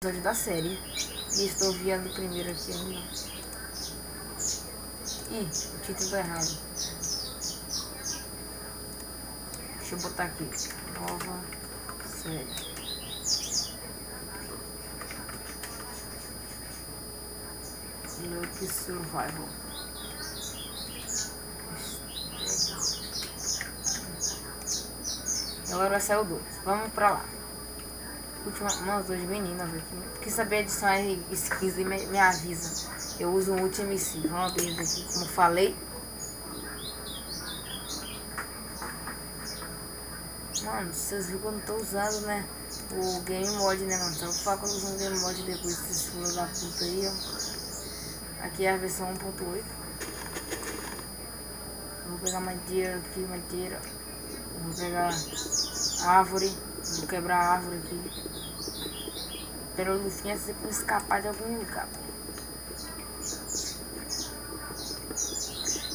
episódio da série e estou vendo o primeiro aqui ainda. Ih, o título tá errado. Deixa eu botar aqui. Nova série. Luke Survival. Agora vai sair o 2. Vamos pra lá. Umas duas meninas aqui. Quem saber adicionar skins e me avisa. Eu uso um Ultimate MC. Vamos abrir aqui, como falei. Mano, vocês viram que eu não tô usando, né? O Game Mod, né, mano? Então eu vou falar que eu uso um Game Mod depois desses filhos da puta aí, ó. Aqui é a versão 1.8. Vou pegar madeira aqui, madeira. Vou pegar árvore. Vou quebrar a árvore aqui. Pelo Lufinha sempre escapar de algum lugar.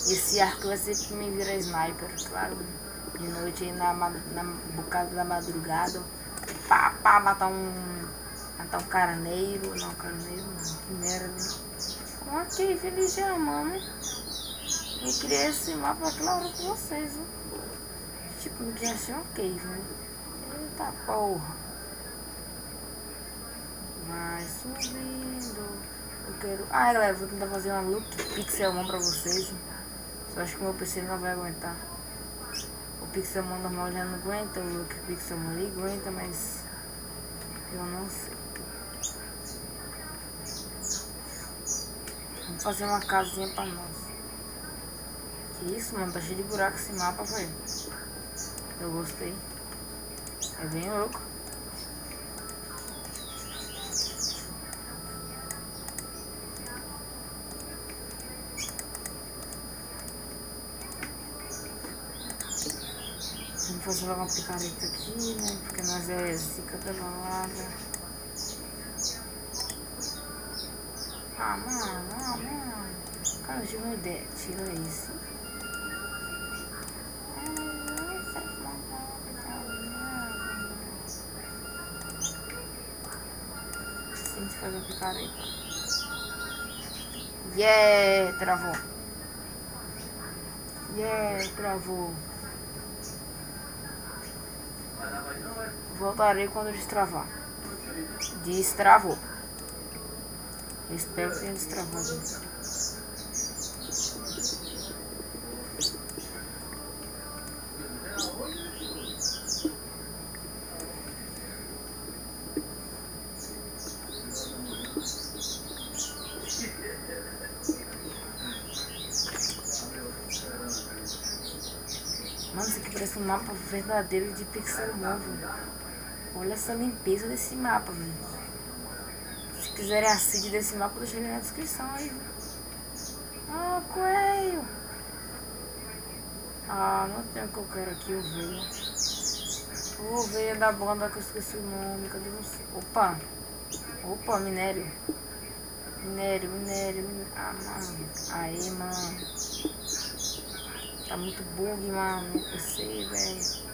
Esse arco vai ser pra mim virar sniper, claro. De noite aí na bocada da madrugada. Pá, matar um carneiro. Não, carneiro não. Que merda. Ok, feliz já, mano. Eu criei esse mapa claro com vocês, viu? Tipo, não tinha assim ok, né? Eita porra. Vai subindo. Eu quero. Ah, galera, vou tentar fazer uma look Pixelmon pra vocês. Só acho que o meu PC não vai aguentar. O Pixelmon normal já não aguenta, o look Pixelmon ali aguenta, mas eu não sei. Vamos fazer uma casinha pra nós. Que isso, mano? Tá cheio de buraco esse mapa, velho. Eu gostei. É bem louco. Vamos fazer logo uma picareta aqui, né? Porque nós é zica da balada. Ah, mano. Cara, eu tive uma ideia. Tira isso. Tem que fazer uma picareta. Yeah, travou. Travou. Voltarei quando destravar. Destravou. Espero que tenha destravado. Mano, isso aqui parece um mapa verdadeiro de Pixelmon, velho. Olha essa limpeza desse mapa, velho. Se quiserem a seed desse mapa, deixa ele na descrição aí. Ah, coelho. Ah, não tem o que eu quero aqui, ovelha. O ovelha da banda que eu esqueci o nome. Cadê você? Opa, minério. Minério. Ah, mano. Aí, mano. Tá muito bug, mano. No PC, velho.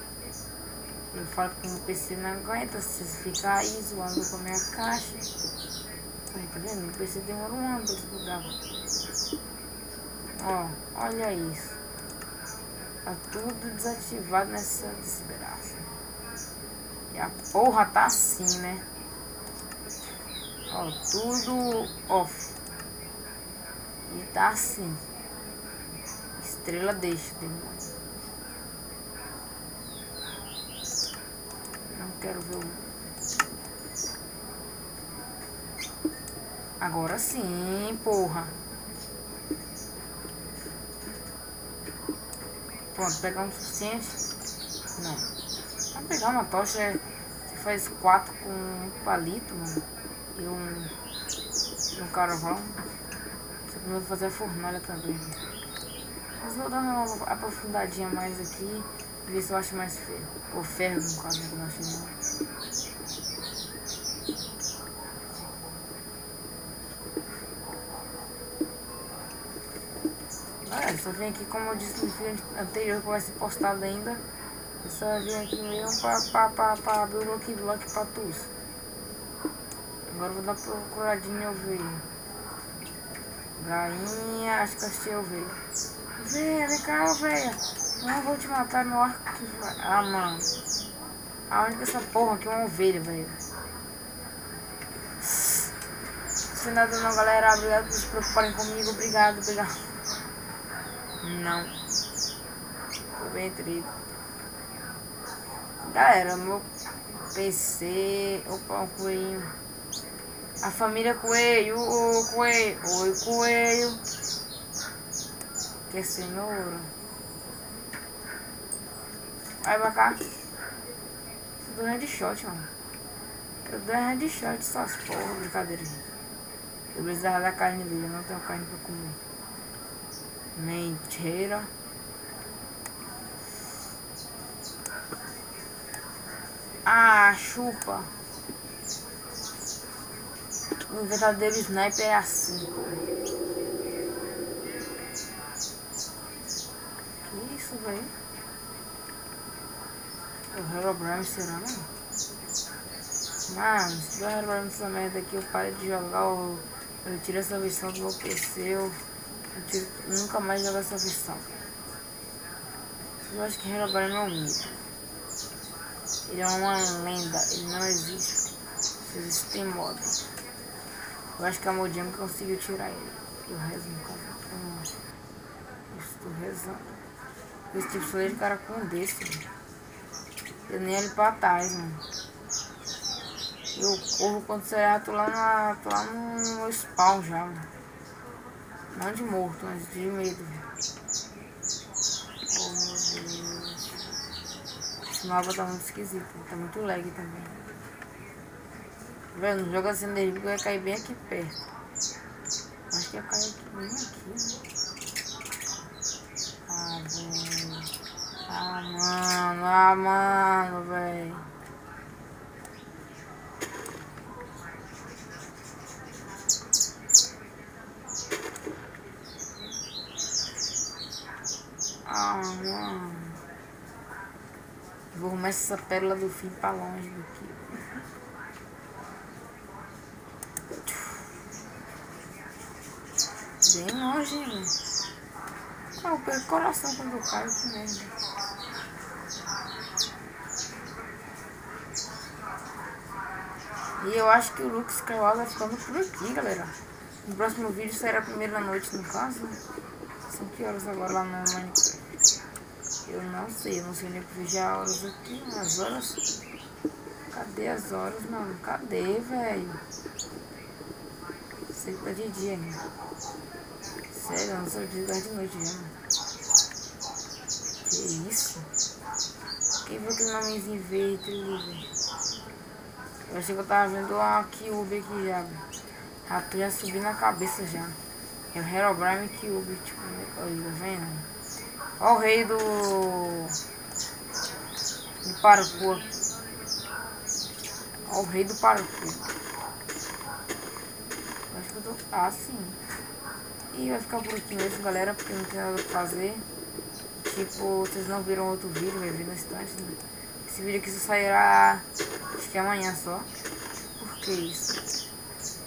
Eu falo que o meu PC não aguenta se ficar aí zoando com a minha caixa. Aí, tá vendo? Meu PC demora um ano pra desblogar. Ó, olha isso. Tá tudo desativado nessa desgraça. E a porra tá assim, né? Ó, tudo off. E tá assim. Estrela deixa, demônio. Não quero ver o... Agora sim, porra. Pronto, pegar um suficiente? Não. Vamos pegar uma tocha. Você faz 4 com um palito, mano. E um carvão. Só que eu vou fazer a fornalha também. Mas vou dar uma aprofundadinha mais aqui. E ver se eu acho mais ferro. Ou ferro, no caso, que eu não acho não. Só vim aqui, como eu disse no vídeo anterior, que vai ser postado ainda. Eu só vim aqui mesmo pra abrir o block pra tu. Agora eu vou dar uma procuradinha em ovelha. Galinha, acho que achei ovelha. Ovelha, vem cá, ovelha. Não vou te matar, meu arco que vai. Ah, mano. Aonde que essa porra aqui é uma ovelha, velho? Sem nada não, galera. Obrigado por se preocuparem comigo. Obrigado, obrigado. Não. Tô bem triste. Galera, meu PC. Opa, um coelhinho. A família coelho. Ô, coelho. Oi, coelho. Que cenoura. Vai pra cá. Eu dou headshot, mano. Eu dou headshot, essas porra, brincadeira. Eu precisava da carne dele, eu não tenho carne pra comer. Mentira. Ah, chupa. O verdadeiro sniper é assim, pô. Que isso, velho? O Herobrine será, mano? Mano, se tiver Herobrine nessa merda aqui, eu paro de jogar, eu tiro essa versão do meu PC, nunca mais jogo essa versão. Eu acho que Herobrine é um mito. Ele é uma lenda, ele não existe. Se existe tem modo. Eu acho que a Mojang conseguiu tirar ele. Eu rezo no caso. Eu estou rezando. Esse tipo de cara com um desse, mano. Eu nem olho pra trás, mano. Eu corro quando você tô lá no spawn já, mano. Não de morto, mas de medo, velho. Oh, meu Deus. Esse mapa tá muito esquisito, tá muito lag também. Velho, não joga assim dele porque vai cair bem aqui perto. Acho que ia cair aqui, bem aqui, né? Ah, velho. Ah, mano, velho. Ah, mano. Vou arrumar essa pérola do fim pra longe daqui. Bem longe, velho. Ah, eu perco o coração quando eu caio, que merda. E eu acho que o Luke Skywalker vai ficando por aqui, galera. No próximo vídeo será a primeira noite, no caso. São que horas agora lá no Minecraft? Eu não sei nem que vejo as horas aqui. As horas? Cadê as horas, mano? Cadê, velho? Sei que tá de dia ainda. Sério, eu não sei que tá de noite já, mano. Que isso? Quem viu aquele nomezinho verde, velho? Eu achei que eu tava vendo uma Cube aqui já, velho. Rato já subi na cabeça já. É o Herobrine Cube, tipo, aí, tá vendo? Ó o rei do parkour. Ó o rei do parkour. Acho que eu tô... Ah, sim. E vai ficar por aqui mesmo, galera, porque não tem nada pra fazer. Tipo, vocês não viram outro vídeo, vai vir no instante, né? Esse vídeo aqui só sairá, acho que amanhã só. Por que isso?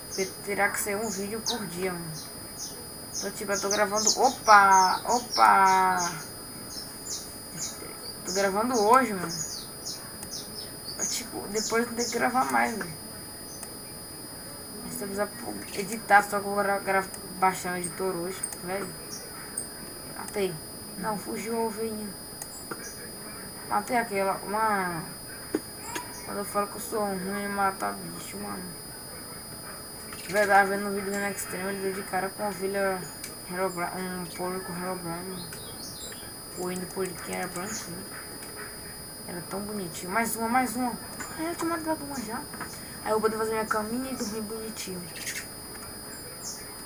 Porque terá que ser um vídeo por dia, mano. Então, tipo, eu tô gravando... Opa! Tô gravando hoje, mano. Mas, tipo, depois não tem que gravar mais, velho. Mas se eu precisar editar, só que eu vou baixar o editor hoje, velho. Matei. Não, fugiu a ovelhinha. Matei aquela. Mano. Quando eu falo que eu sou ruim em matar bicho, mano. Verdade, vendo no vídeo do Next Extreme, ele deu de cara com a ovelha Herobrine, um porco Herobrine. O indo porquinho era branquinho. Era tão bonitinho. Mais uma. Ai, eu tinha matado uma já. Aí eu vou poder fazer minha caminha e dormir bonitinho.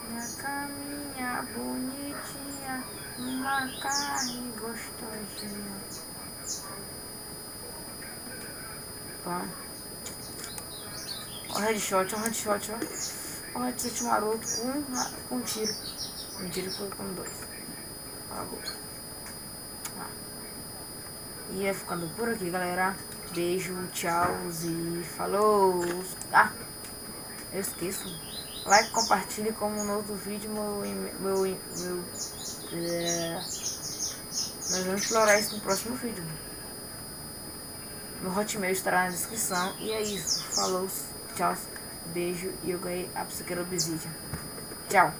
Minha caminha bonitinha, uma carne gostosinha. Pá. Ó o headshot, ó. Ó o headshot maroto com um tiro. Mentira, foi com dois. Acabou. E é ficando por aqui, galera. Beijo, tchau e falou. Ah! Eu esqueço. Like, compartilhe como no outro vídeo. Nós vamos explorar isso no próximo vídeo. Meu Hotmail estará na descrição. E é isso. Falou, tchau, beijo. E eu ganhei a Psiqueira Obsidian. Tchau.